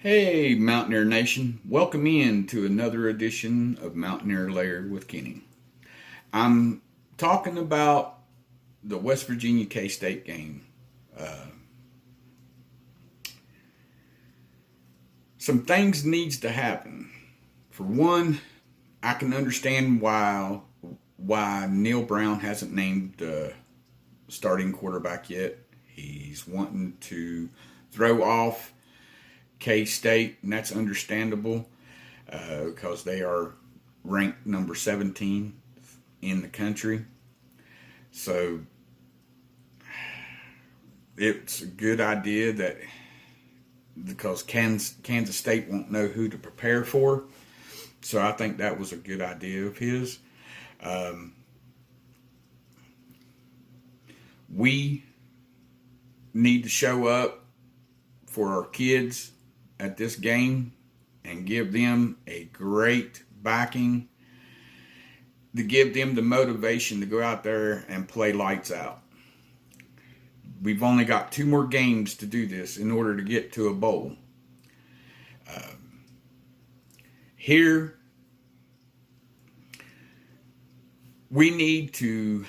Hey, Mountaineer Nation. Welcome in to another edition of Mountaineer Layer with Kenny. I'm talking about the West Virginia K-State game. Some things needs to happen. For one, I can understand why Neil Brown hasn't named the starting quarterback yet. He's wanting to throw off K-State, and that's understandable because they are ranked number 17 in the country. So it's a good idea that because Kansas State won't know who to prepare for. So I think that was a good idea of his. We need to show up for our kids at this game and give them a great backing to give them the motivation to go out there and play lights out. We've only got 2 more games to do this in order to get to a bowl. Here, we need to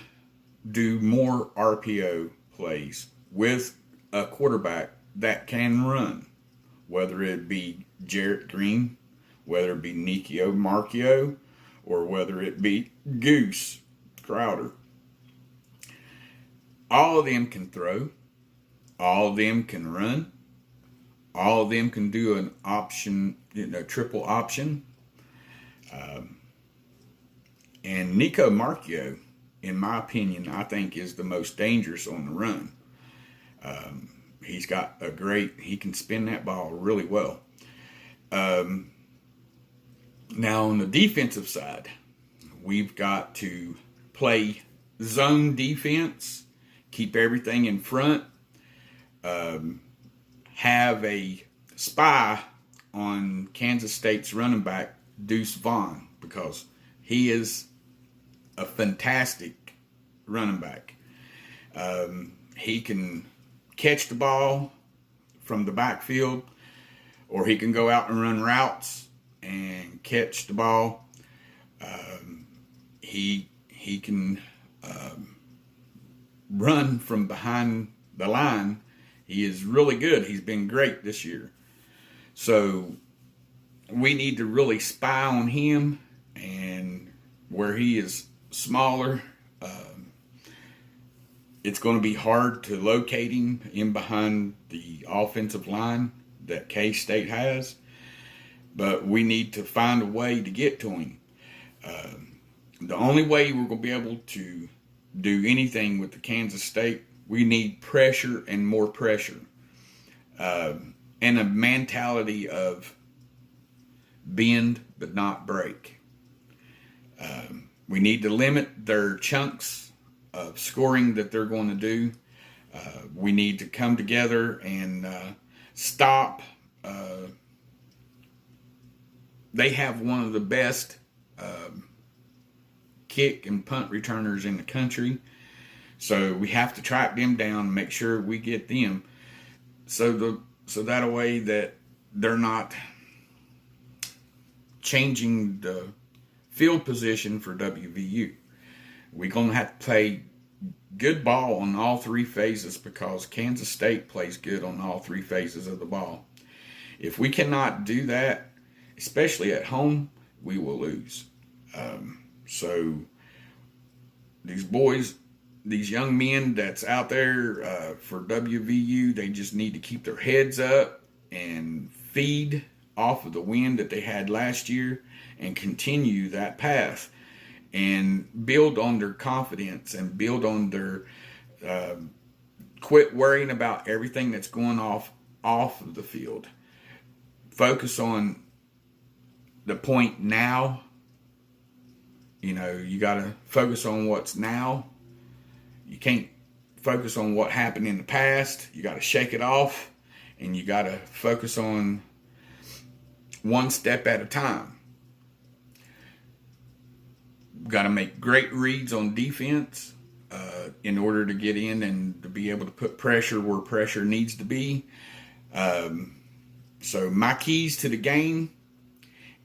do more RPO plays with a quarterback that can run, whether it be Jarrett Green, whether it be Nikio Marchio, or whether it be Goose Crowder. All of them can throw. All of them can run. All of them can do an option, triple option. And Nico Marchio, in my opinion, I think is the most dangerous on the run. He's got he can spin that ball really well. Now on the defensive side, we've got to play zone defense, keep everything in front, have a spy on Kansas State's running back, Deuce Vaughn, because he is a fantastic running back. He can catch the ball from the backfield, or he can go out and run routes and catch the ball. He can run from behind the line. He is really good. He's been great this year. So we need to really spy on him, and where he is smaller, it's going to be hard to locate him in behind the offensive line that K-State has, but we need to find a way to get to him. The only way we're going to be able to do anything with the Kansas State, we need pressure and more pressure, and a mentality of bend but not break. We need to limit their chunks of scoring that they're going to do. We need to come together and stop. They have one of the best kick and punt returners in the country. So we have to track them down and make sure we get them. So that way that they're not changing the field position for WVU. We're going to have to play good ball on all 3 phases because Kansas State plays good on all 3 phases of the ball. If we cannot do that, especially at home, we will lose. So these boys, these young men that's out there for WVU, they just need to keep their heads up and feed off of the wind that they had last year and continue that path and build on their confidence and build on their quit worrying about everything that's going off of the field. Focus on the point now. You got to focus on what's now. You can't focus on what happened in the past. You got to shake it off, and you got to focus on one step at a time. Got to make great reads on defense in order to get in and to be able to put pressure where pressure needs to be. So my keys to the game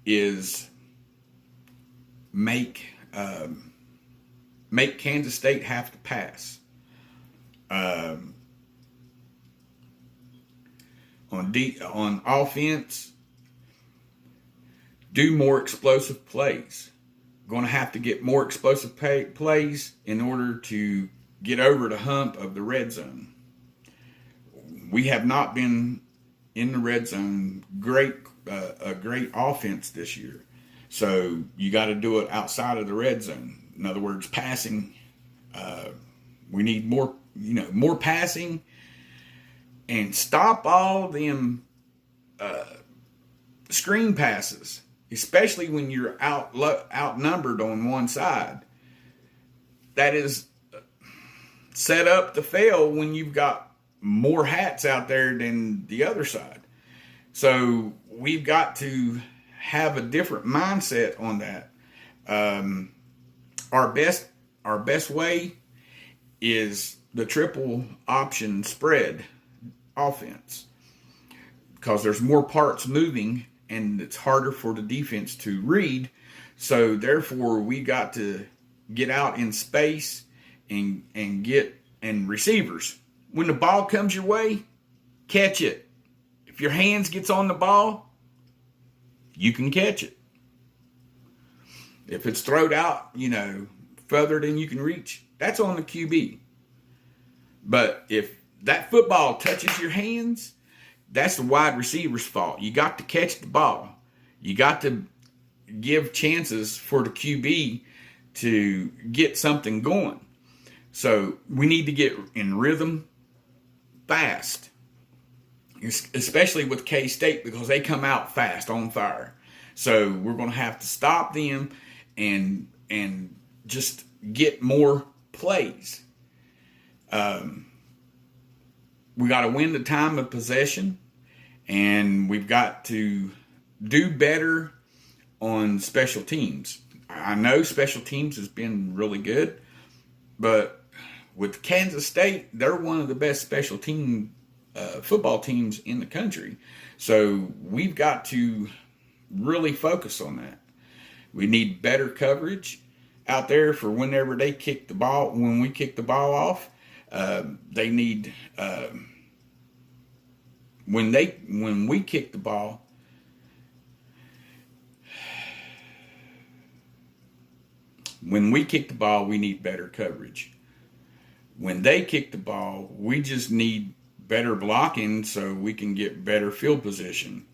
is make Kansas State have to pass. On offense, do more explosive plays. Going to have to get more explosive plays in order to get over the hump of the red zone. We have not been in the red zone a great offense this year. So you got to do it outside of the red zone. In other words, passing. We need more passing, and stop all them screen passes, especially when you're outnumbered on one side. That is set up to fail when you've got more hats out there than the other side. So we've got to have a different mindset on that. Our best way is the triple option spread offense, because there's more parts moving and it's harder for the defense to read. So therefore we got to get out in space and receivers. When the ball comes your way, catch it. If your hands gets on the ball, you can catch it. If it's thrown out, further than you can reach, that's on the QB. But if that football touches your hands, that's the wide receiver's fault. You got to catch the ball. You got to give chances for the QB to get something going. So we need to get in rhythm fast, especially with K-State, because they come out fast, on fire. So we're going to have to stop them and just get more plays. We got to win the time of possession, and we've got to do better on special teams. I know special teams has been really good, but with Kansas State, they're one of the best special team football teams in the country. So we've got to really focus on that. We need better coverage out there for whenever they kick the ball. When we kick the ball off, they need when we kick the ball. When we kick the ball, we need better coverage. When they kick the ball, we just need better blocking so we can get better field position.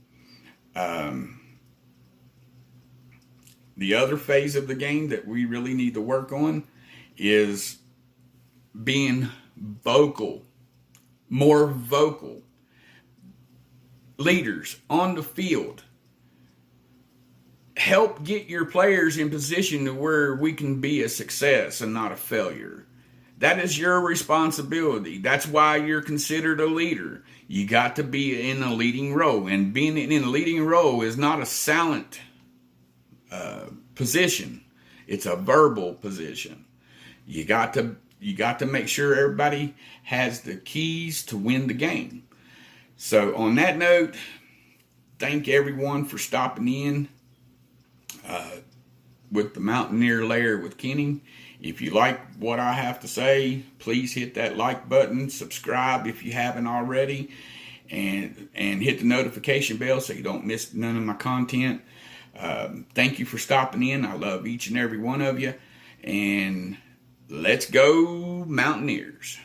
The other phase of the game that we really need to work on is being vocal, more vocal. Leaders on the field, help get your players in position to where we can be a success and not a failure. That is your responsibility. That's why you're considered a leader. You got to be in a leading role, and being in a leading role is not a silent position. It's a verbal position. You got to make sure everybody has the keys to win the game. So on that note, thank everyone for stopping in with the Mountaineer Lair with Kenny. If you like what I have to say, please hit that like button, subscribe if you haven't already, and hit the notification bell so you don't miss none of my content. Thank you for stopping in. I love each and every one of you, and let's go Mountaineers.